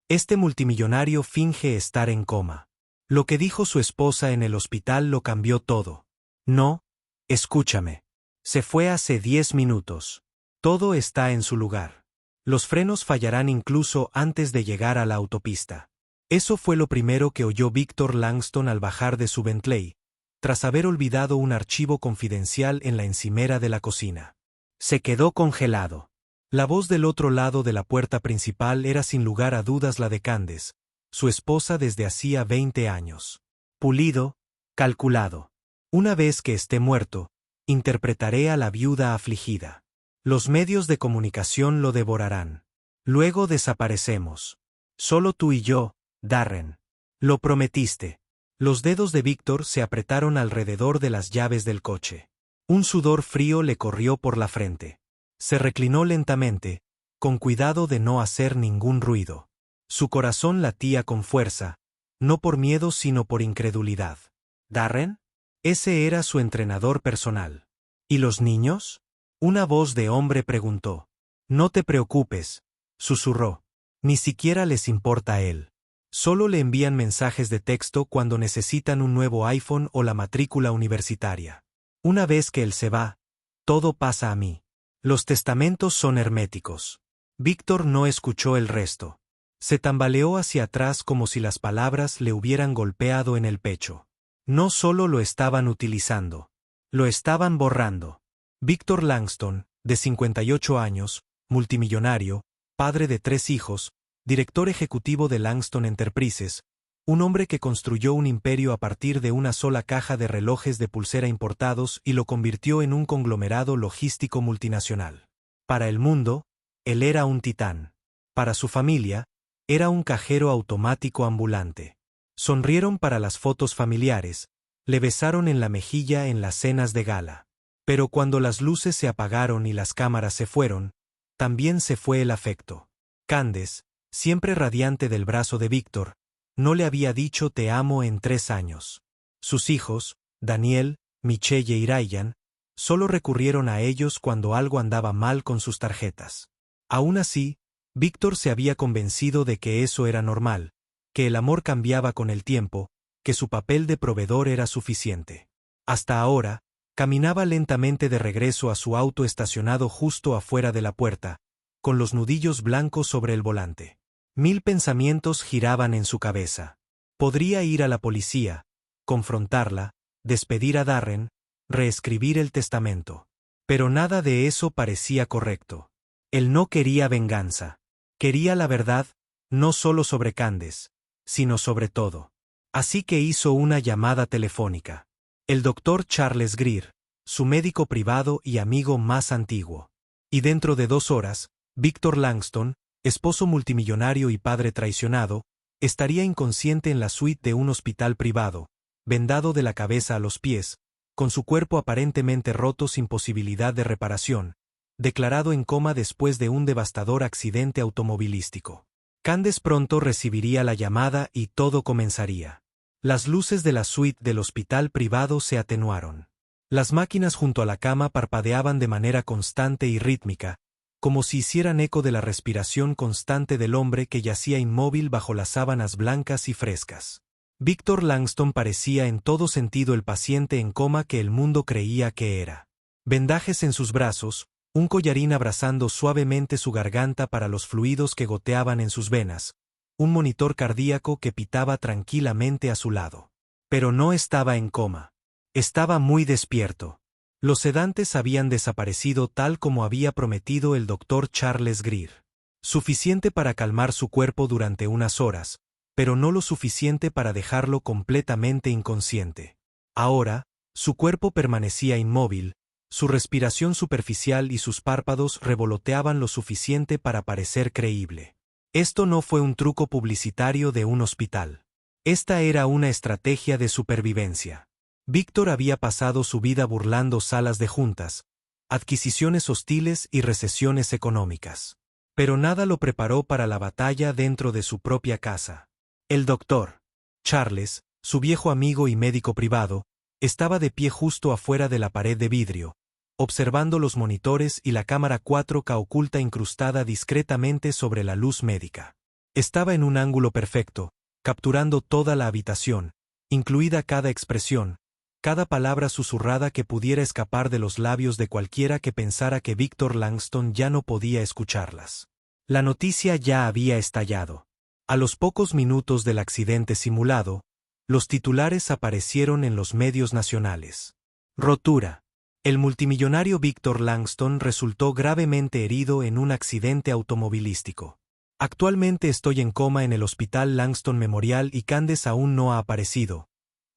Este multimillonario finge estar en coma. Lo que dijo su esposa en el hospital lo cambió todo. No, escúchame. Se fue hace 10 minutos. Todo está en su lugar. Los frenos fallarán incluso antes de llegar a la autopista. Eso fue lo primero que oyó Victor Langston al bajar de su Bentley, tras haber olvidado un archivo confidencial en la encimera de la cocina. Se quedó congelado. La voz del otro lado de la puerta principal era sin lugar a dudas la de Candace, su esposa desde hacía 20 años. Pulido, calculado. Una vez que esté muerto, interpretaré a la viuda afligida. Los medios de comunicación lo devorarán. Luego desaparecemos. Solo tú y yo, Darren. Lo prometiste. Los dedos de Víctor se apretaron alrededor de las llaves del coche. Un sudor frío le corrió por la frente. Se reclinó lentamente, con cuidado de no hacer ningún ruido. Su corazón latía con fuerza, no por miedo sino por incredulidad. ¿Darren? Ese era su entrenador personal. ¿Y los niños? Una voz de hombre preguntó. No te preocupes, susurró. Ni siquiera les importa a él. Solo le envían mensajes de texto cuando necesitan un nuevo iPhone o la matrícula universitaria. Una vez que él se va, todo pasa a mí. Los testamentos son herméticos. Víctor no escuchó el resto. Se tambaleó hacia atrás como si las palabras le hubieran golpeado en el pecho. No solo lo estaban utilizando, lo estaban borrando. Victor Langston, de 58 años, multimillonario, padre de 3 hijos, director ejecutivo de Langston Enterprises, un hombre que construyó un imperio a partir de una sola caja de relojes de pulsera importados y lo convirtió en un conglomerado logístico multinacional. Para el mundo, él era un titán. Para su familia, era un cajero automático ambulante. Sonrieron para las fotos familiares, le besaron en la mejilla en las cenas de gala. Pero cuando las luces se apagaron y las cámaras se fueron, también se fue el afecto. Candace, siempre radiante del brazo de Víctor, no le había dicho te amo en 3 años. Sus hijos, Daniel, Michelle y Ryan, solo recurrieron a ellos cuando algo andaba mal con sus tarjetas. Aún así, Víctor se había convencido de que eso era normal, que el amor cambiaba con el tiempo, que su papel de proveedor era suficiente. Hasta ahora, caminaba lentamente de regreso a su auto estacionado justo afuera de la puerta, con los nudillos blancos sobre el volante. 1000 pensamientos giraban en su cabeza. Podría ir a la policía, confrontarla, despedir a Darren, reescribir el testamento. Pero nada de eso parecía correcto. Él no quería venganza. Quería la verdad, no solo sobre Candace, sino sobre todo. Así que hizo una llamada telefónica. El doctor Charles Greer, su médico privado y amigo más antiguo. Y dentro de 2 horas, Victor Langston, esposo multimillonario y padre traicionado, estaría inconsciente en la suite de un hospital privado, vendado de la cabeza a los pies, con su cuerpo aparentemente roto sin posibilidad de reparación, declarado en coma después de un devastador accidente automovilístico. Candace pronto recibiría la llamada y todo comenzaría. Las luces de la suite del hospital privado se atenuaron. Las máquinas junto a la cama parpadeaban de manera constante y rítmica, como si hicieran eco de la respiración constante del hombre que yacía inmóvil bajo las sábanas blancas y frescas. Victor Langston parecía en todo sentido el paciente en coma que el mundo creía que era. Vendajes en sus brazos, un collarín abrazando suavemente su garganta para los fluidos que goteaban en sus venas, un monitor cardíaco que pitaba tranquilamente a su lado. Pero no estaba en coma. Estaba muy despierto. Los sedantes habían desaparecido tal como había prometido el doctor Charles Greer. Suficiente para calmar su cuerpo durante unas horas, pero no lo suficiente para dejarlo completamente inconsciente. Ahora, su cuerpo permanecía inmóvil, su respiración superficial y sus párpados revoloteaban lo suficiente para parecer creíble. Esto no fue un truco publicitario de un hospital. Esta era una estrategia de supervivencia. Víctor había pasado su vida burlando salas de juntas, adquisiciones hostiles y recesiones económicas. Pero nada lo preparó para la batalla dentro de su propia casa. El doctor Charles, su viejo amigo y médico privado, estaba de pie justo afuera de la pared de vidrio, observando los monitores y la cámara 4K oculta incrustada discretamente sobre la luz médica. Estaba en un ángulo perfecto, capturando toda la habitación, incluida cada expresión, cada palabra susurrada que pudiera escapar de los labios de cualquiera que pensara que Victor Langston ya no podía escucharlas. La noticia ya había estallado. A los pocos minutos del accidente simulado, los titulares aparecieron en los medios nacionales. Rotura. El multimillonario Victor Langston resultó gravemente herido en un accidente automovilístico. Actualmente estoy en coma en el Hospital Langston Memorial y Candace aún no ha aparecido.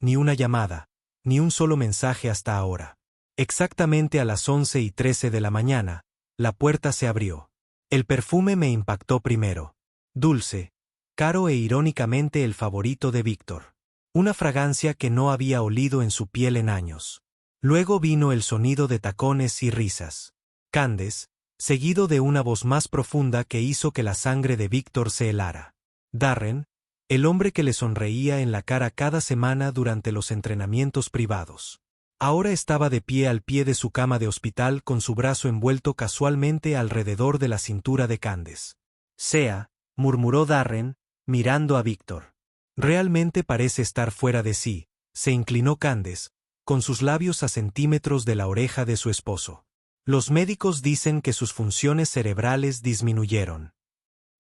Ni una llamada, ni un solo mensaje hasta ahora. Exactamente a las 11:13 de la mañana, la puerta se abrió. El perfume me impactó primero. Dulce, caro e irónicamente el favorito de Víctor. Una fragancia que no había olido en su piel en años. Luego vino el sonido de tacones y risas. Candace, seguido de una voz más profunda que hizo que la sangre de Víctor se helara. Darren, el hombre que le sonreía en la cara cada semana durante los entrenamientos privados. Ahora estaba de pie al pie de su cama de hospital con su brazo envuelto casualmente alrededor de la cintura de Candace. Sea, murmuró Darren, mirando a Víctor. Realmente parece estar fuera de sí, se inclinó Candace, con sus labios a centímetros de la oreja de su esposo. Los médicos dicen que sus funciones cerebrales disminuyeron.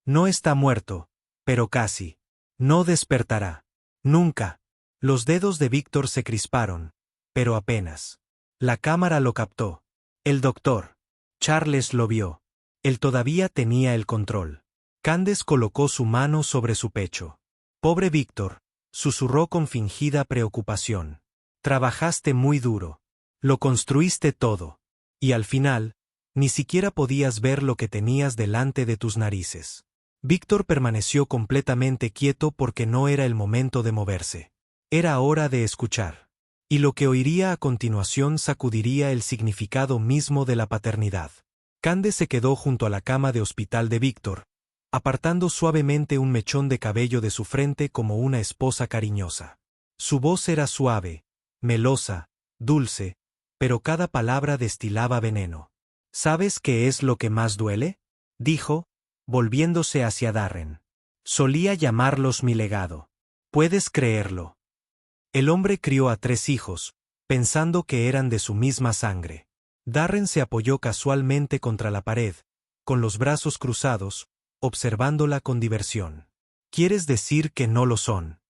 No está muerto, pero casi. No despertará. Nunca. Los dedos de Víctor se crisparon, pero apenas. La cámara lo captó. El doctor. Charles lo vio. Él todavía tenía el control. Candace colocó su mano sobre su pecho. Pobre Víctor, susurró con fingida preocupación. Trabajaste muy duro. Lo construiste todo. Y al final, ni siquiera podías ver lo que tenías delante de tus narices. Víctor permaneció completamente quieto porque no era el momento de moverse. Era hora de escuchar. Y lo que oiría a continuación sacudiría el significado mismo de la paternidad. Candace se quedó junto a la cama de hospital de Víctor, apartando suavemente un mechón de cabello de su frente como una esposa cariñosa. Su voz era suave, melosa, dulce, pero cada palabra destilaba veneno. ¿Sabes qué es lo que más duele?, dijo, volviéndose hacia Darren. Solía llamarlos mi legado. ¿Puedes creerlo? El hombre crió a 3 hijos, pensando que eran de su misma sangre. Darren se apoyó casualmente contra la pared, con los brazos cruzados, observándola con diversión. ¿Quieres decir que no lo son?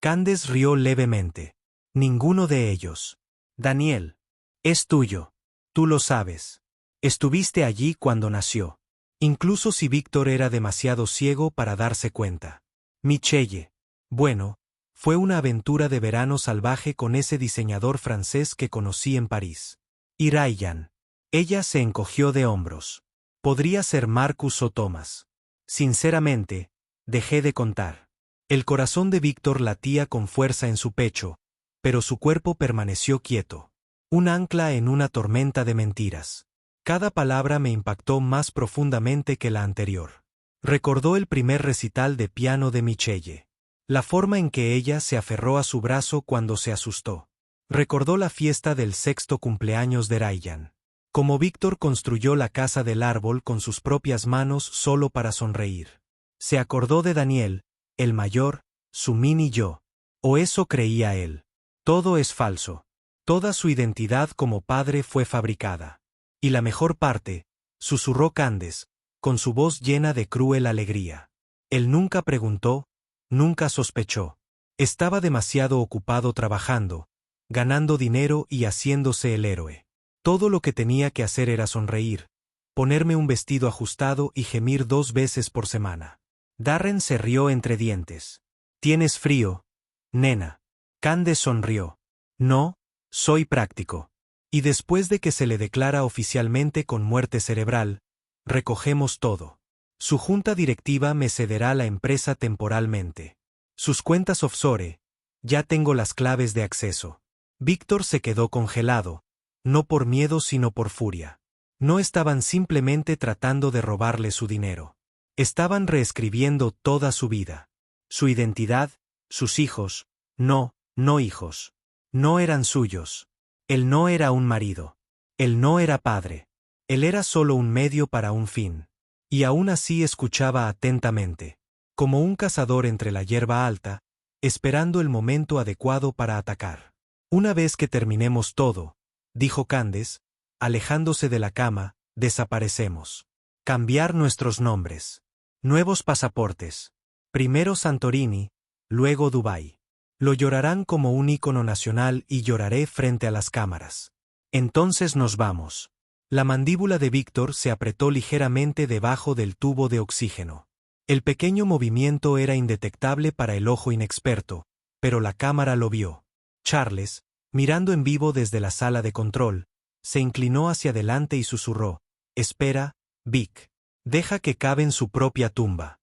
Candace rió levemente. Ninguno de ellos. Daniel. Es tuyo. Tú lo sabes. Estuviste allí cuando nació. Incluso si Víctor era demasiado ciego para darse cuenta. Michelle. Bueno, fue una aventura de verano salvaje con ese diseñador francés que conocí en París. Y Ryan. Ella se encogió de hombros. Podría ser Marcus o Thomas. Sinceramente, dejé de contar. El corazón de Víctor latía con fuerza en su pecho, pero su cuerpo permaneció quieto. Un ancla en una tormenta de mentiras. Cada palabra me impactó más profundamente que la anterior. Recordó el primer recital de piano de Michelle. La forma en que ella se aferró a su brazo cuando se asustó. Recordó la fiesta del 6º cumpleaños de Ryan. Como Víctor construyó la casa del árbol con sus propias manos solo para sonreír. Se acordó de Daniel, el mayor, su mini yo. O eso creía él. Todo es falso. Toda su identidad como padre fue fabricada. Y la mejor parte, susurró Candace, con su voz llena de cruel alegría. Él nunca preguntó, nunca sospechó. Estaba demasiado ocupado trabajando, ganando dinero y haciéndose el héroe. Todo lo que tenía que hacer era sonreír, ponerme un vestido ajustado y gemir 2 veces por semana. Darren se rió entre dientes. ¿Tienes frío, nena? Candace sonrió. No, soy práctico. Y después de que se le declara oficialmente con muerte cerebral, recogemos todo. Su junta directiva me cederá la empresa temporalmente. Sus cuentas offshore, ya tengo las claves de acceso. Víctor se quedó congelado, no por miedo sino por furia. No estaban simplemente tratando de robarle su dinero. Estaban reescribiendo toda su vida. Su identidad, sus hijos, no hijos. No eran suyos. Él no era un marido. Él no era padre. Él era solo un medio para un fin. Y aún así escuchaba atentamente. como un cazador entre la hierba alta, esperando el momento adecuado para atacar. Una vez que terminemos todo, dijo Candace, alejándose de la cama, desaparecemos. Cambiar nuestros nombres. Nuevos pasaportes. Primero Santorini, luego Dubái. Lo llorarán como un ícono nacional y lloraré frente a las cámaras. Entonces nos vamos. La mandíbula de Víctor se apretó ligeramente debajo del tubo de oxígeno. El pequeño movimiento era indetectable para el ojo inexperto, pero la cámara lo vio. Charles, mirando en vivo desde la sala de control, se inclinó hacia adelante y susurró: «Espera, Vic. Deja que cabe en su propia tumba».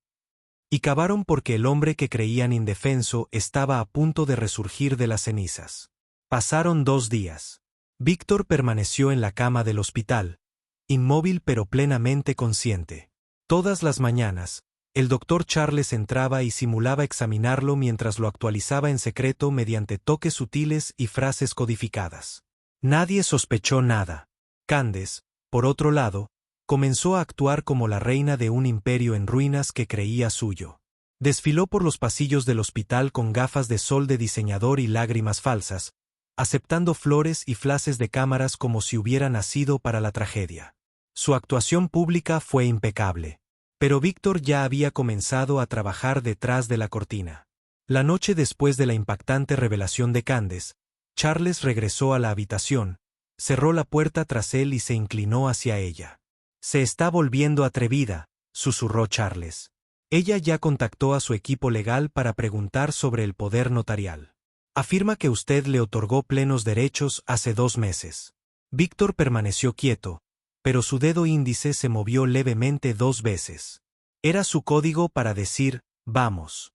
Y cavaron porque el hombre que creían indefenso estaba a punto de resurgir de las cenizas. Pasaron 2 días. Víctor permaneció en la cama del hospital, inmóvil pero plenamente consciente. Todas las mañanas, el doctor Charles entraba y simulaba examinarlo mientras lo actualizaba en secreto mediante toques sutiles y frases codificadas. Nadie sospechó nada. Candace, por otro lado, comenzó a actuar como la reina de un imperio en ruinas que creía suyo. Desfiló por los pasillos del hospital con gafas de sol de diseñador y lágrimas falsas, aceptando flores y flashes de cámaras como si hubiera nacido para la tragedia. Su actuación pública fue impecable. Pero Víctor ya había comenzado a trabajar detrás de la cortina. La noche después de la impactante revelación de Candace, Charles regresó a la habitación, cerró la puerta tras él y se inclinó hacia ella. «Se está volviendo atrevida», susurró Charles. Ella ya contactó a su equipo legal para preguntar sobre el poder notarial. Afirma que usted le otorgó plenos derechos hace 2 meses. Víctor permaneció quieto, pero su dedo índice se movió levemente 2 veces. Era su código para decir, «vamos».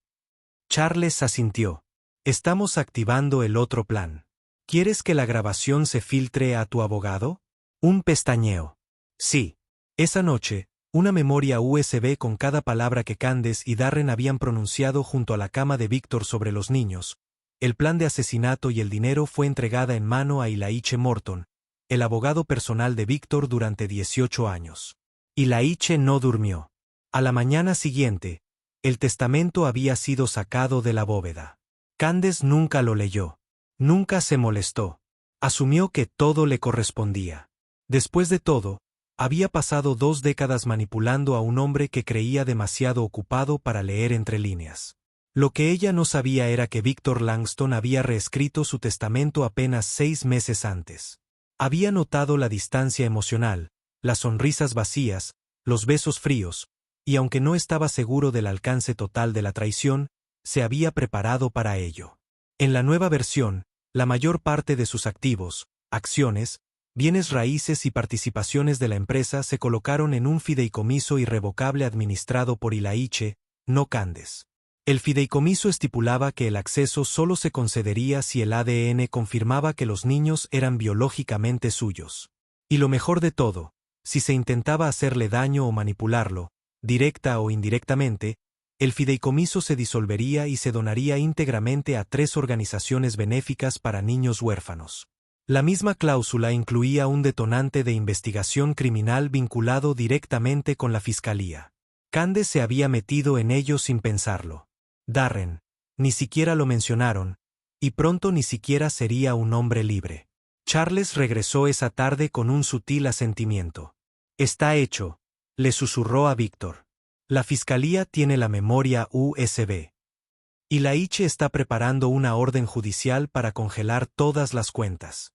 Charles asintió. «Estamos activando el otro plan. ¿Quieres que la grabación se filtre a tu abogado?» Un pestañeo. «Sí». Esa noche, una memoria USB con cada palabra que Candace y Darren habían pronunciado junto a la cama de Víctor sobre los niños, el plan de asesinato y el dinero fue entregada en mano a Ilaiche Morton, el abogado personal de Víctor durante 18 años. Ilaiche no durmió. A la mañana siguiente, el testamento había sido sacado de la bóveda. Candace nunca lo leyó. Nunca se molestó. Asumió que todo le correspondía. Después de todo, había pasado 2 décadas manipulando a un hombre que creía demasiado ocupado para leer entre líneas. Lo que ella no sabía era que Víctor Langston había reescrito su testamento apenas 6 meses antes. Había notado la distancia emocional, las sonrisas vacías, los besos fríos, y aunque no estaba seguro del alcance total de la traición, se había preparado para ello. En la nueva versión, la mayor parte de sus activos, acciones, bienes raíces y participaciones de la empresa se colocaron en un fideicomiso irrevocable administrado por Ilaiche, no Candace. El fideicomiso estipulaba que el acceso solo se concedería si el ADN confirmaba que los niños eran biológicamente suyos. Y lo mejor de todo, si se intentaba hacerle daño o manipularlo, directa o indirectamente, el fideicomiso se disolvería y se donaría íntegramente a 3 organizaciones benéficas para niños huérfanos. La misma cláusula incluía un detonante de investigación criminal vinculado directamente con la fiscalía. Candace se había metido en ello sin pensarlo. Darren, ni siquiera lo mencionaron, y pronto ni siquiera sería un hombre libre. Charles regresó esa tarde con un sutil asentimiento. «Está hecho», le susurró a Víctor. «La fiscalía tiene la memoria USB. Ilaiche está preparando una orden judicial para congelar todas las cuentas».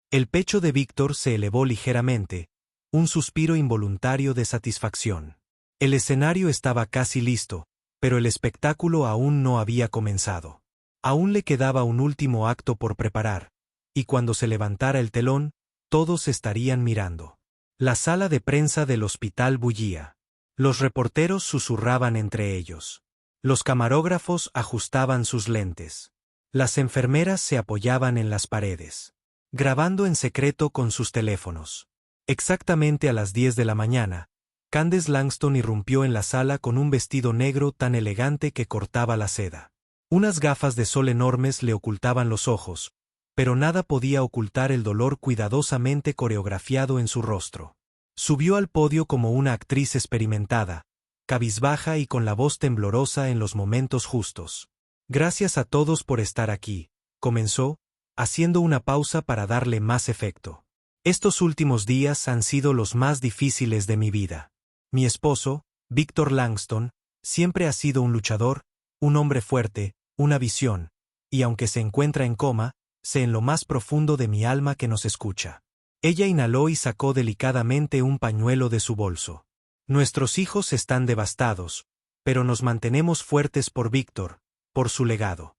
El pecho de Víctor se elevó ligeramente, un suspiro involuntario de satisfacción. El escenario estaba casi listo, pero el espectáculo aún no había comenzado. Aún le quedaba un último acto por preparar, y cuando se levantara el telón, todos estarían mirando. La sala de prensa del hospital bullía. Los reporteros susurraban entre ellos. Los camarógrafos ajustaban sus lentes. Las enfermeras se apoyaban en las paredes, grabando en secreto con sus teléfonos. Exactamente a las 10 de la mañana, Candace Langston irrumpió en la sala con un vestido negro tan elegante que cortaba la seda. Unas gafas de sol enormes le ocultaban los ojos, pero nada podía ocultar el dolor cuidadosamente coreografiado en su rostro. Subió al podio como una actriz experimentada, cabizbaja y con la voz temblorosa en los momentos justos. Gracias a todos por estar aquí, comenzó, haciendo una pausa para darle más efecto. Estos últimos días han sido los más difíciles de mi vida. Mi esposo, Victor Langston, siempre ha sido un luchador, un hombre fuerte, una visión, y aunque se encuentra en coma, sé en lo más profundo de mi alma que nos escucha. Ella inhaló y sacó delicadamente un pañuelo de su bolso. Nuestros hijos están devastados, pero nos mantenemos fuertes por Victor, por su legado.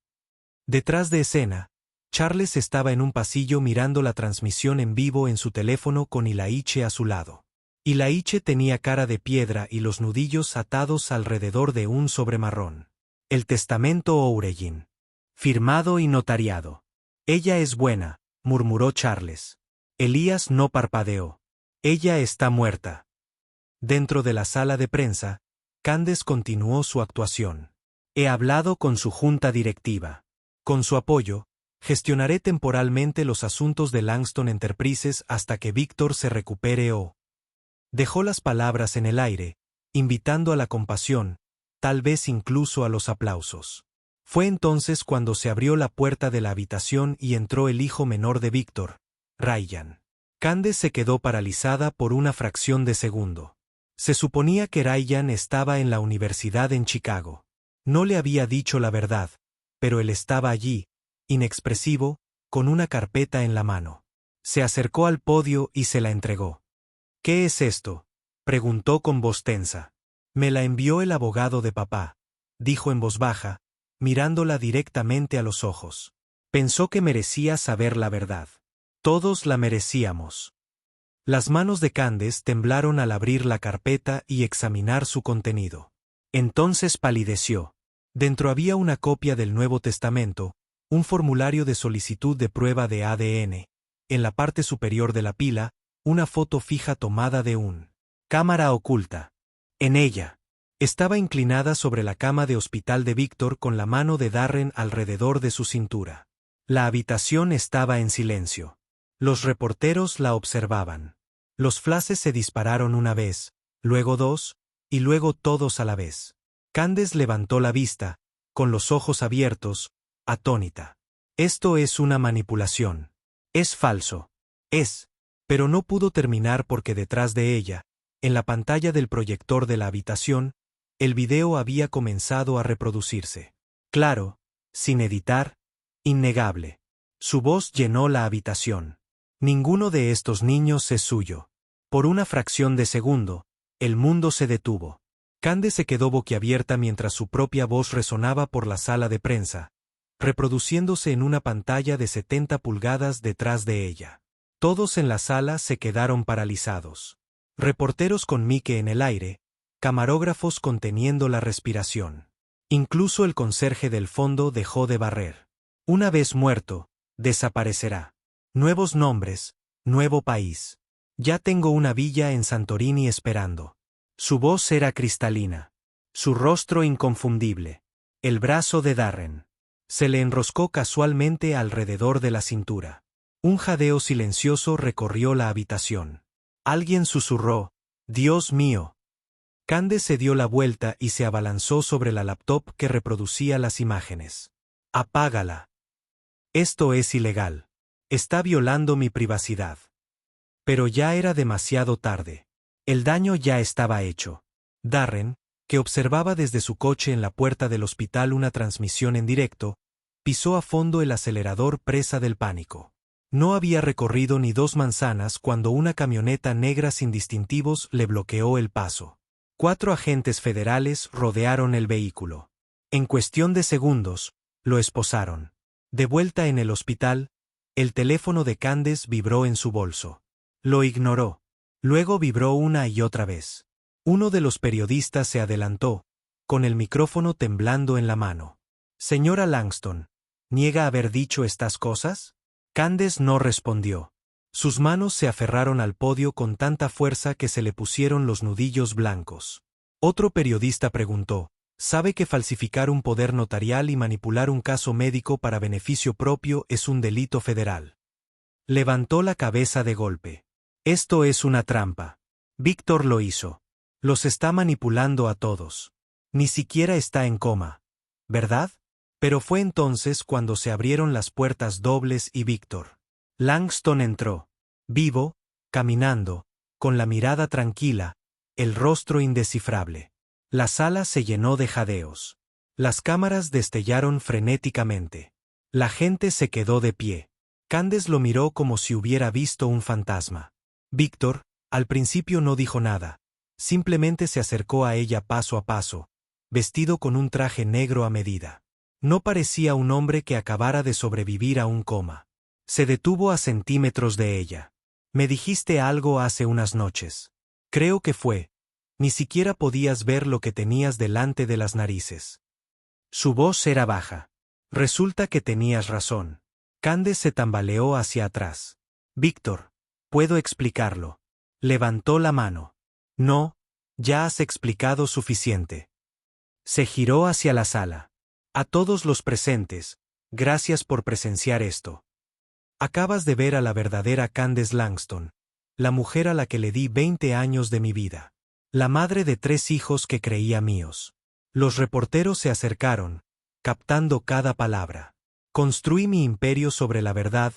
Detrás de escena, Charles estaba en un pasillo mirando la transmisión en vivo en su teléfono con Ilaiche a su lado. Ilaiche tenía cara de piedra y los nudillos atados alrededor de un sobre marrón. El testamento Ouregin. Firmado y notariado. Ella es buena, murmuró Charles. Elías no parpadeó. Ella está muerta. Dentro de la sala de prensa, Candace continuó su actuación. He hablado con su junta directiva. Con su apoyo, gestionaré temporalmente los asuntos de Langston Enterprises hasta que Victor se recupere o... Dejó las palabras en el aire, invitando a la compasión, tal vez incluso a los aplausos. Fue entonces cuando se abrió la puerta de la habitación y entró el hijo menor de Victor, Ryan. Candace se quedó paralizada por una fracción de segundo. Se suponía que Ryan estaba en la universidad en Chicago. No le había dicho la verdad, pero él estaba allí, inexpresivo, con una carpeta en la mano. Se acercó al podio y se la entregó. ¿Qué es esto?, preguntó con voz tensa. Me la envió el abogado de papá, dijo en voz baja, mirándola directamente a los ojos. Pensó que merecía saber la verdad. Todos la merecíamos. Las manos de Candace temblaron al abrir la carpeta y examinar su contenido. Entonces palideció. Dentro había una copia del Nuevo Testamento, un formulario de solicitud de prueba de ADN. En la parte superior de la pila, una foto fija tomada de un cámara oculta. En ella, estaba inclinada sobre la cama de hospital de Victor con la mano de Darren alrededor de su cintura. La habitación estaba en silencio. Los reporteros la observaban. Los flashes se dispararon una vez, luego dos, y luego todos a la vez. Candace levantó la vista, con los ojos abiertos, atónita. Esto es una manipulación. Es falso. Es. Pero no pudo terminar porque detrás de ella, en la pantalla del proyector de la habitación, el video había comenzado a reproducirse. Claro, sin editar, innegable. Su voz llenó la habitación. Ninguno de estos niños es suyo. Por una fracción de segundo, el mundo se detuvo. Candace se quedó boquiabierta mientras su propia voz resonaba por la sala de prensa, reproduciéndose en una pantalla de 70 pulgadas detrás de ella. Todos en la sala se quedaron paralizados. Reporteros con Mike en el aire, camarógrafos conteniendo la respiración. Incluso el conserje del fondo dejó de barrer. Una vez muerto, desaparecerá. Nuevos nombres, nuevo país. Ya tengo una villa en Santorini esperando. Su voz era cristalina. Su rostro inconfundible. El brazo de Darren. Se le enroscó casualmente alrededor de la cintura. Un jadeo silencioso recorrió la habitación. Alguien susurró, «Dios mío». Candace se dio la vuelta y se abalanzó sobre la laptop que reproducía las imágenes. «Apágala. Esto es ilegal. Está violando mi privacidad». Pero ya era demasiado tarde. El daño ya estaba hecho. Darren, que observaba desde su coche en la puerta del hospital una transmisión en directo, pisó a fondo el acelerador presa del pánico. No había recorrido ni 2 manzanas cuando una camioneta negra sin distintivos le bloqueó el paso. 4 agentes federales rodearon el vehículo. En cuestión de segundos, lo esposaron. De vuelta en el hospital, el teléfono de Candace vibró en su bolso. Lo ignoró. Luego vibró una y otra vez. Uno de los periodistas se adelantó, con el micrófono temblando en la mano. «Señora Langston, ¿niega haber dicho estas cosas?». Candace no respondió. Sus manos se aferraron al podio con tanta fuerza que se le pusieron los nudillos blancos. Otro periodista preguntó, ¿sabe que falsificar un poder notarial y manipular un caso médico para beneficio propio es un delito federal? Levantó la cabeza de golpe. Esto es una trampa. Víctor lo hizo. Los está manipulando a todos. Ni siquiera está en coma. ¿Verdad? Pero fue entonces cuando se abrieron las puertas dobles y Víctor Langston entró. Vivo, caminando, con la mirada tranquila, el rostro indescifrable. La sala se llenó de jadeos. Las cámaras destellaron frenéticamente. La gente se quedó de pie. Candace lo miró como si hubiera visto un fantasma. Víctor, al principio no dijo nada. Simplemente se acercó a ella paso a paso, vestido con un traje negro a medida. No parecía un hombre que acabara de sobrevivir a un coma. Se detuvo a centímetros de ella. Me dijiste algo hace unas noches. Creo que fue. Ni siquiera podías ver lo que tenías delante de las narices. Su voz era baja. Resulta que tenías razón. Candace se tambaleó hacia atrás. Víctor, puedo explicarlo. Levantó la mano. No, ya has explicado suficiente. Se giró hacia la sala. A todos los presentes, gracias por presenciar esto. Acabas de ver a la verdadera Candace Langston, la mujer a la que le di 20 años de mi vida. La madre de 3 hijos que creía míos. Los reporteros se acercaron, captando cada palabra. Construí mi imperio sobre la verdad,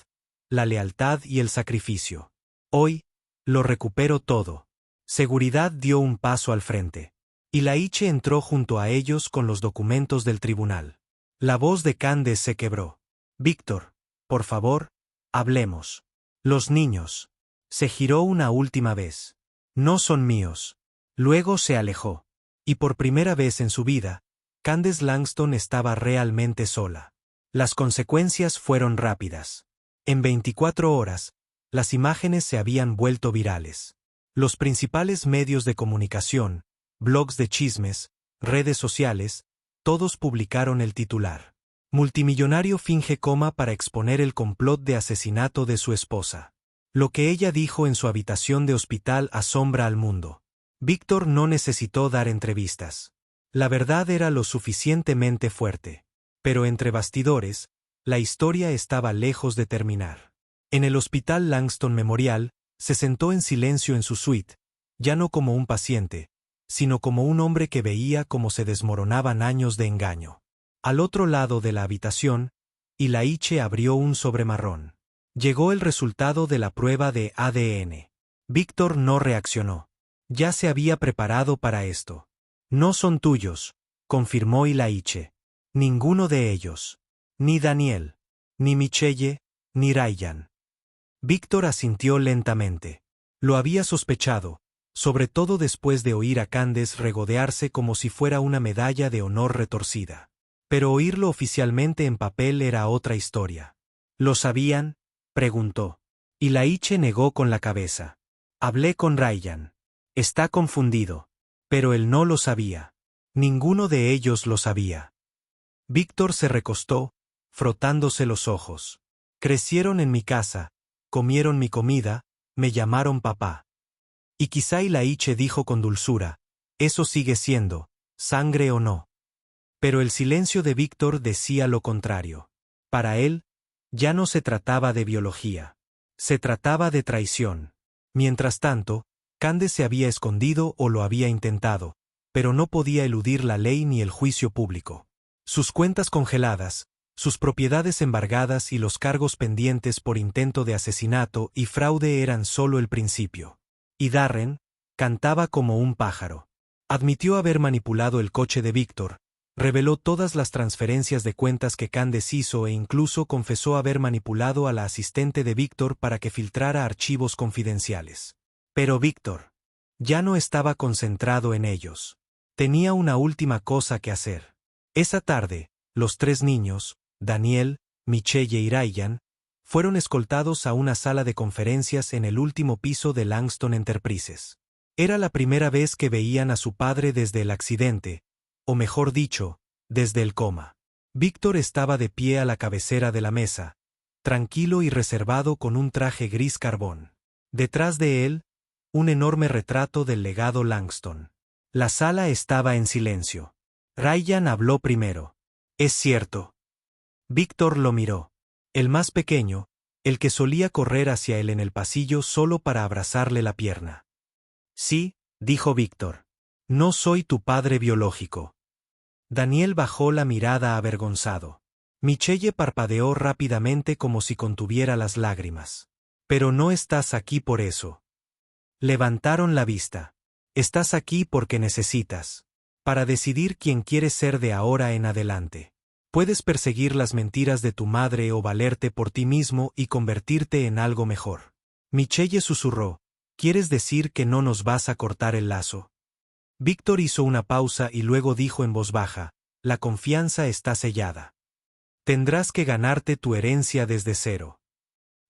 la lealtad y el sacrificio. Hoy, lo recupero todo. Seguridad dio un paso al frente. Y Laiche entró junto a ellos con los documentos del tribunal. La voz de Candace se quebró. Víctor, por favor, hablemos. Los niños. Se giró una última vez. No son míos. Luego se alejó. Y por primera vez en su vida, Candace Langston estaba realmente sola. Las consecuencias fueron rápidas. En 24 horas, las imágenes se habían vuelto virales. Los principales medios de comunicación, blogs de chismes, redes sociales, todos publicaron el titular. Multimillonario finge coma para exponer el complot de asesinato de su esposa. Lo que ella dijo en su habitación de hospital asombra al mundo. Víctor no necesitó dar entrevistas. La verdad era lo suficientemente fuerte. Pero entre bastidores, la historia estaba lejos de terminar. En el Hospital Langston Memorial, se sentó en silencio en su suite, ya no como un paciente, sino como un hombre que veía cómo se desmoronaban años de engaño. Al otro lado de la habitación, Laiche abrió un sobre marrón. Llegó el resultado de la prueba de ADN. Víctor no reaccionó. Ya se había preparado para esto. No son tuyos, confirmó Laiche. Ninguno de ellos. Ni Daniel, ni Michelle, ni Ryan. Víctor asintió lentamente. Lo había sospechado, sobre todo después de oír a Candace regodearse como si fuera una medalla de honor retorcida. Pero oírlo oficialmente en papel era otra historia. ¿Lo sabían?, preguntó. Laiche negó con la cabeza. Hablé con Ryan. Está confundido. Pero él no lo sabía. Ninguno de ellos lo sabía. Víctor se recostó, frotándose los ojos. Crecieron en mi casa, comieron mi comida, me llamaron papá. Y quizá Laiche dijo con dulzura, eso sigue siendo, sangre o no. Pero el silencio de Víctor decía lo contrario. Para él, ya no se trataba de biología. Se trataba de traición. Mientras tanto, Candace se había escondido o lo había intentado, pero no podía eludir la ley ni el juicio público. Sus cuentas congeladas, sus propiedades embargadas y los cargos pendientes por intento de asesinato y fraude eran solo el principio. Y Darren cantaba como un pájaro. Admitió haber manipulado el coche de Víctor, reveló todas las transferencias de cuentas que Candace hizo e incluso confesó haber manipulado a la asistente de Víctor para que filtrara archivos confidenciales. Pero Víctor ya no estaba concentrado en ellos. Tenía una última cosa que hacer. Esa tarde, los 3 niños, Daniel, Michelle y Ryan, fueron escoltados a una sala de conferencias en el último piso de Langston Enterprises. Era la primera vez que veían a su padre desde el accidente, o mejor dicho, desde el coma. Víctor estaba de pie a la cabecera de la mesa, tranquilo y reservado con un traje gris carbón. Detrás de él, un enorme retrato del legado Langston. La sala estaba en silencio. Ryan habló primero. Es cierto. Víctor lo miró. El más pequeño, el que solía correr hacia él en el pasillo solo para abrazarle la pierna. Sí, dijo Víctor. No soy tu padre biológico. Daniel bajó la mirada avergonzado. Michelle parpadeó rápidamente como si contuviera las lágrimas. Pero no estás aquí por eso. Levantaron la vista. Estás aquí porque necesitas. Para decidir quién quieres ser de ahora en adelante. Puedes perseguir las mentiras de tu madre o valerte por ti mismo y convertirte en algo mejor. Michelle susurró, ¿quieres decir que no nos vas a cortar el lazo? Víctor hizo una pausa y luego dijo en voz baja, la confianza está sellada. Tendrás que ganarte tu herencia desde cero.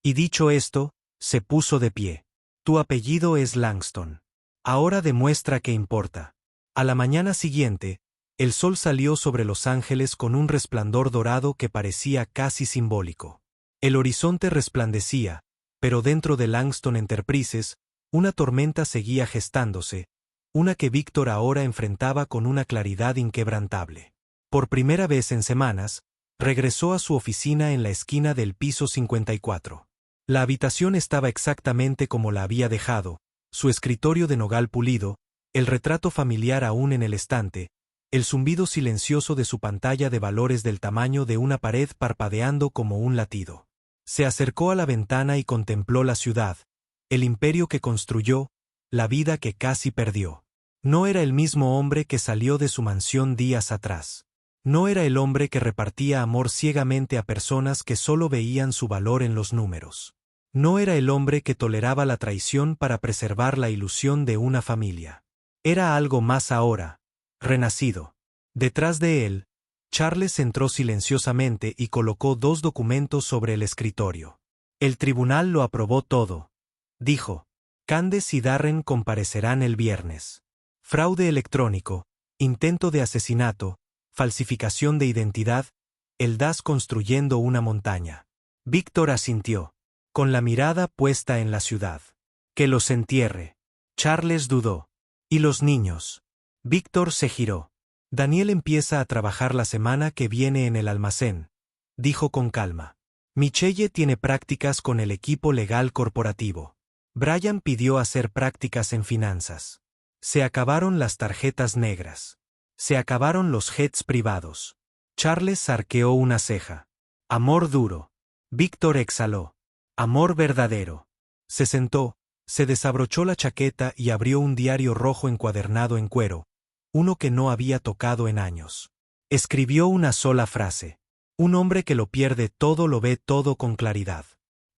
Y dicho esto, se puso de pie. Tu apellido es Langston. Ahora demuestra que importa. A la mañana siguiente, el sol salió sobre Los Ángeles con un resplandor dorado que parecía casi simbólico. El horizonte resplandecía, pero dentro de Langston Enterprises, una tormenta seguía gestándose, una que Víctor ahora enfrentaba con una claridad inquebrantable. Por primera vez en semanas, regresó a su oficina en la esquina del piso 54. La habitación estaba exactamente como la había dejado, su escritorio de nogal pulido, el retrato familiar aún en el estante, el zumbido silencioso de su pantalla de valores del tamaño de una pared parpadeando como un latido. Se acercó a la ventana y contempló la ciudad, el imperio que construyó, la vida que casi perdió. No era el mismo hombre que salió de su mansión días atrás. No era el hombre que repartía amor ciegamente a personas que solo veían su valor en los números. No era el hombre que toleraba la traición para preservar la ilusión de una familia. Era algo más ahora, renacido. Detrás de él, Charles entró silenciosamente y colocó 2 documentos sobre el escritorio. El tribunal lo aprobó todo, dijo. Candace y Darren comparecerán el viernes. Fraude electrónico, intento de asesinato, falsificación de identidad, el DAS construyendo una montaña. Víctor asintió, con la mirada puesta en la ciudad. Que los entierre. Charles dudó. ¿Y los niños? Víctor se giró. Daniel empieza a trabajar la semana que viene en el almacén, dijo con calma. Michelle tiene prácticas con el equipo legal corporativo. Brian pidió hacer prácticas en finanzas. Se acabaron las tarjetas negras. Se acabaron los jets privados. Charles arqueó una ceja. Amor duro. Víctor exhaló. Amor verdadero. Se sentó, se desabrochó la chaqueta y abrió un diario rojo encuadernado en cuero, uno que no había tocado en años. Escribió una sola frase. Un hombre que lo pierde todo lo ve todo con claridad.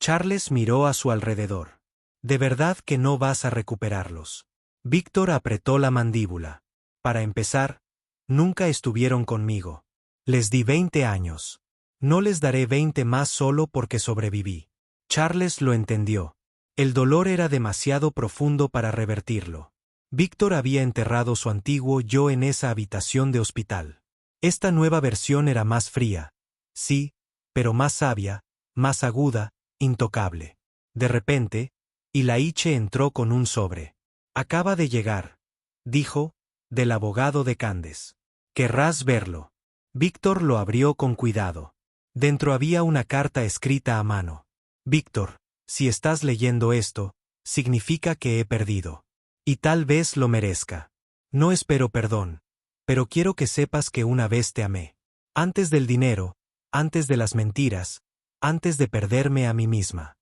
Charles miró a su alrededor. ¿De verdad que no vas a recuperarlos? Víctor apretó la mandíbula. Para empezar, nunca estuvieron conmigo. Les di 20 años. No les daré 20 más solo porque sobreviví. Charles lo entendió. El dolor era demasiado profundo para revertirlo. Víctor había enterrado su antiguo yo en esa habitación de hospital. Esta nueva versión era más fría, sí, pero más sabia, más aguda, intocable. De repente, Ilaiche entró con un sobre. Acaba de llegar, dijo, del abogado de Candace. Querrás verlo. Víctor lo abrió con cuidado. Dentro había una carta escrita a mano. Víctor, si estás leyendo esto, significa que he perdido. Y tal vez lo merezca. No espero perdón, pero quiero que sepas que una vez te amé. Antes del dinero, antes de las mentiras, antes de perderme a mí misma.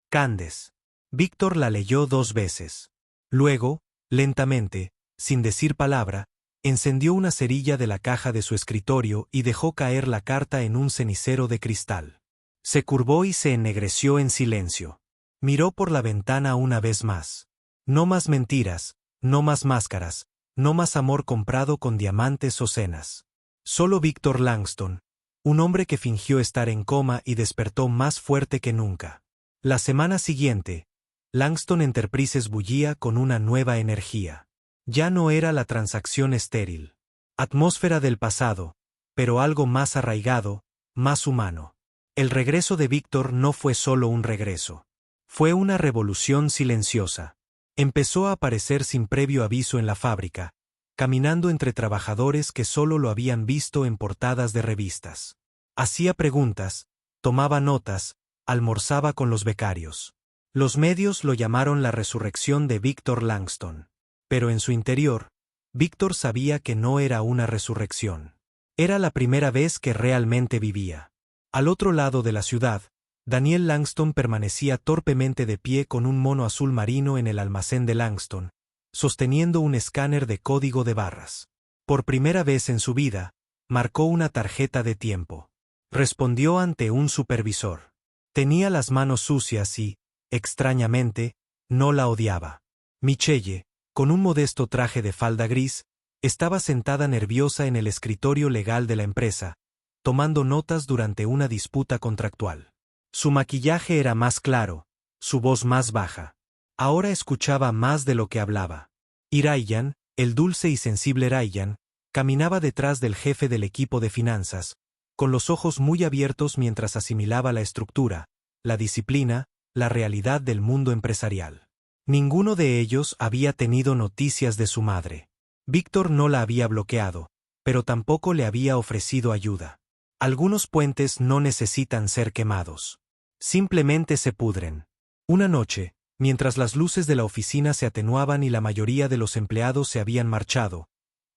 Candace. Víctor la leyó 2 veces. Luego, lentamente, sin decir palabra, encendió una cerilla de la caja de su escritorio y dejó caer la carta en un cenicero de cristal. Se curvó y se ennegreció en silencio. Miró por la ventana una vez más. No más mentiras, no más máscaras, no más amor comprado con diamantes o cenas. Solo Víctor Langston, un hombre que fingió estar en coma y despertó más fuerte que nunca. La semana siguiente, Langston Enterprises bullía con una nueva energía. Ya no era la transacción estéril. Atmósfera del pasado, pero algo más arraigado, más humano. El regreso de Víctor no fue solo un regreso. Fue una revolución silenciosa. Empezó a aparecer sin previo aviso en la fábrica, caminando entre trabajadores que solo lo habían visto en portadas de revistas. Hacía preguntas, tomaba notas, almorzaba con los becarios. Los medios lo llamaron la resurrección de Víctor Langston. Pero en su interior, Víctor sabía que no era una resurrección. Era la primera vez que realmente vivía. Al otro lado de la ciudad, Daniel Langston permanecía torpemente de pie con un mono azul marino en el almacén de Langston, sosteniendo un escáner de código de barras. Por primera vez en su vida, marcó una tarjeta de tiempo. Respondió ante un supervisor. Tenía las manos sucias y, extrañamente, no la odiaba. Michelle, con un modesto traje de falda gris, estaba sentada nerviosa en el escritorio legal de la empresa, tomando notas durante una disputa contractual. Su maquillaje era más claro, su voz más baja. Ahora escuchaba más de lo que hablaba. Y Ryan, el dulce y sensible Ryan, caminaba detrás del jefe del equipo de finanzas, con los ojos muy abiertos mientras asimilaba la estructura, la disciplina, la realidad del mundo empresarial. Ninguno de ellos había tenido noticias de su madre. Víctor no la había bloqueado, pero tampoco le había ofrecido ayuda. Algunos puentes no necesitan ser quemados. Simplemente se pudren. Una noche, mientras las luces de la oficina se atenuaban y la mayoría de los empleados se habían marchado,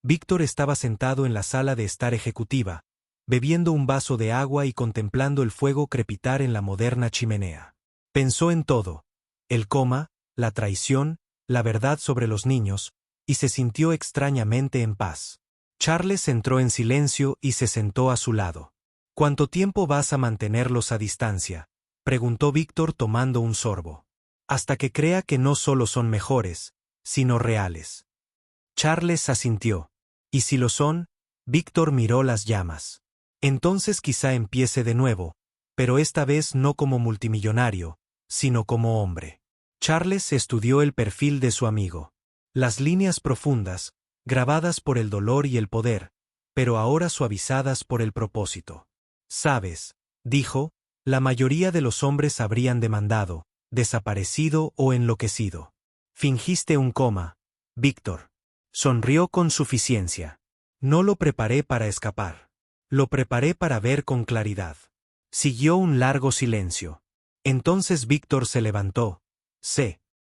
Víctor estaba sentado en la sala de estar ejecutiva, bebiendo un vaso de agua y contemplando el fuego crepitar en la moderna chimenea. Pensó en todo: el coma, la traición, la verdad sobre los niños, y se sintió extrañamente en paz. Charles entró en silencio y se sentó a su lado. ¿Cuánto tiempo vas a mantenerlos a distancia?, preguntó Víctor tomando un sorbo. Hasta que crea que no solo son mejores, sino reales. Charles asintió. ¿Y si lo son? Víctor miró las llamas. Entonces quizá empiece de nuevo, pero esta vez no como multimillonario, sino como hombre. Charles estudió el perfil de su amigo. Las líneas profundas, grabadas por el dolor y el poder, pero ahora suavizadas por el propósito. Sabes, dijo, la mayoría de los hombres habrían demandado, desaparecido o enloquecido. Fingiste un coma, Víctor. Sonrió con suficiencia. No lo preparé para escapar. Lo preparé para ver con claridad. Siguió un largo silencio. Entonces Víctor se levantó,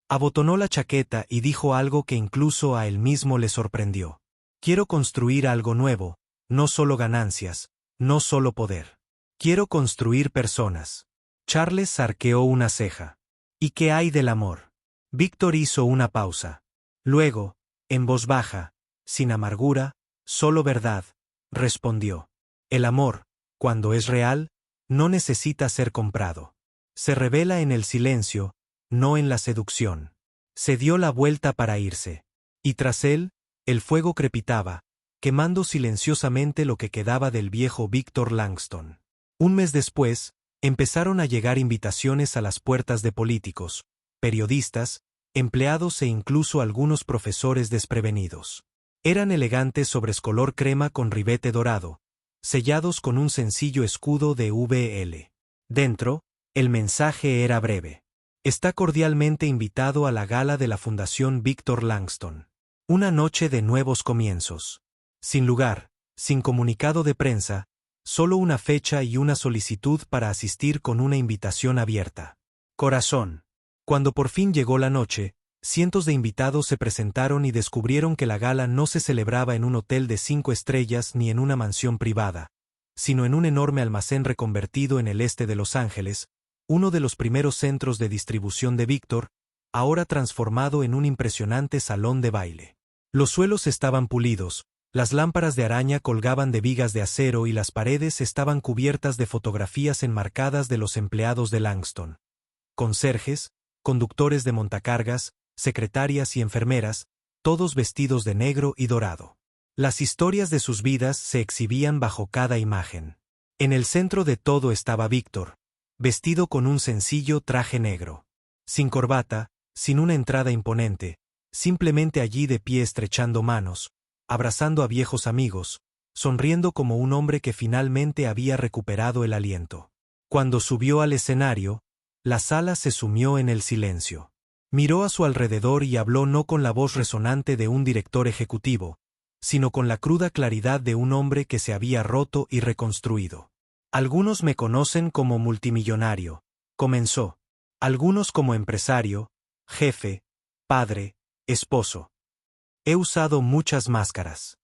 abotonó la chaqueta y dijo algo que incluso a él mismo le sorprendió. Quiero construir algo nuevo, no solo ganancias, no solo poder. Quiero construir personas. Charles arqueó una ceja. ¿Y qué hay del amor? Víctor hizo una pausa. Luego, en voz baja, sin amargura, solo verdad, respondió. El amor, cuando es real, no necesita ser comprado. Se revela en el silencio, no en la seducción. Se dio la vuelta para irse. Y tras él, el fuego crepitaba, quemando silenciosamente lo que quedaba del viejo Víctor Langston. Un mes después, empezaron a llegar invitaciones a las puertas de políticos, periodistas, empleados e incluso algunos profesores desprevenidos. Eran elegantes sobres color crema con ribete dorado, sellados con un sencillo escudo de VL. Dentro, el mensaje era breve. Está cordialmente invitado a la gala de la Fundación Víctor Langston. Una noche de nuevos comienzos. Sin lugar, sin comunicado de prensa, solo una fecha y una solicitud para asistir con una invitación abierta. Corazón. Cuando por fin llegó la noche, cientos de invitados se presentaron y descubrieron que la gala no se celebraba en un hotel de 5 estrellas ni en una mansión privada, sino en un enorme almacén reconvertido en el este de Los Ángeles, uno de los primeros centros de distribución de Víctor, ahora transformado en un impresionante salón de baile. Los suelos estaban pulidos, las lámparas de araña colgaban de vigas de acero y las paredes estaban cubiertas de fotografías enmarcadas de los empleados de Langston. Conserjes, conductores de montacargas, secretarias y enfermeras, todos vestidos de negro y dorado. Las historias de sus vidas se exhibían bajo cada imagen. En el centro de todo estaba Víctor, vestido con un sencillo traje negro. Sin corbata, sin una entrada imponente, simplemente allí de pie estrechando manos, abrazando a viejos amigos, sonriendo como un hombre que finalmente había recuperado el aliento. Cuando subió al escenario, la sala se sumió en el silencio. Miró a su alrededor y habló no con la voz resonante de un director ejecutivo, sino con la cruda claridad de un hombre que se había roto y reconstruido. Algunos me conocen como multimillonario, comenzó. Algunos como empresario, jefe, padre, esposo. He usado muchas máscaras.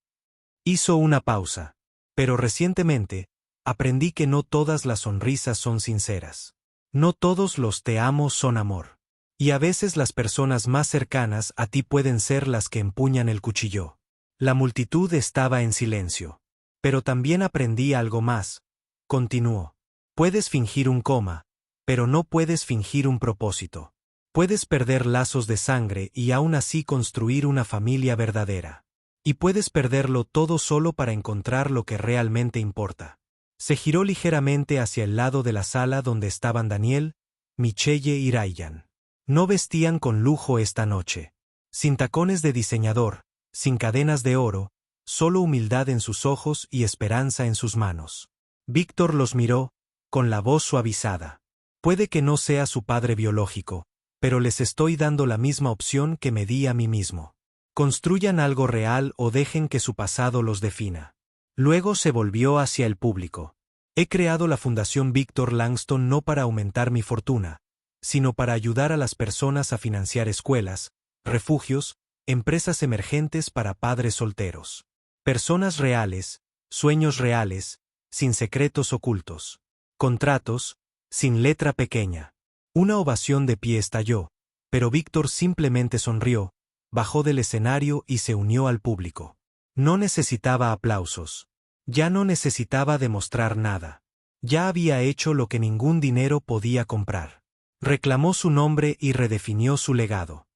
Hizo una pausa. Pero recientemente, aprendí que no todas las sonrisas son sinceras. No todos los te amo son amor. Y a veces las personas más cercanas a ti pueden ser las que empuñan el cuchillo. La multitud estaba en silencio. Pero también aprendí algo más. Continuó. Puedes fingir un coma, pero no puedes fingir un propósito. Puedes perder lazos de sangre y aún así construir una familia verdadera. Y puedes perderlo todo solo para encontrar lo que realmente importa. Se giró ligeramente hacia el lado de la sala donde estaban Daniel, Michelle y Ryan. No vestían con lujo esta noche. Sin tacones de diseñador, sin cadenas de oro, solo humildad en sus ojos y esperanza en sus manos. Víctor los miró, con la voz suavizada. Puede que no sea su padre biológico, pero les estoy dando la misma opción que me di a mí mismo. Construyan algo real o dejen que su pasado los defina. Luego se volvió hacia el público. He creado la Fundación Víctor Langston no para aumentar mi fortuna, sino para ayudar a las personas a financiar escuelas, refugios, empresas emergentes para padres solteros. Personas reales, sueños reales, sin secretos ocultos. Contratos, sin letra pequeña. Una ovación de pie estalló, pero Víctor simplemente sonrió, bajó del escenario y se unió al público. No necesitaba aplausos. Ya no necesitaba demostrar nada. Ya había hecho lo que ningún dinero podía comprar. Reclamó su nombre y redefinió su legado.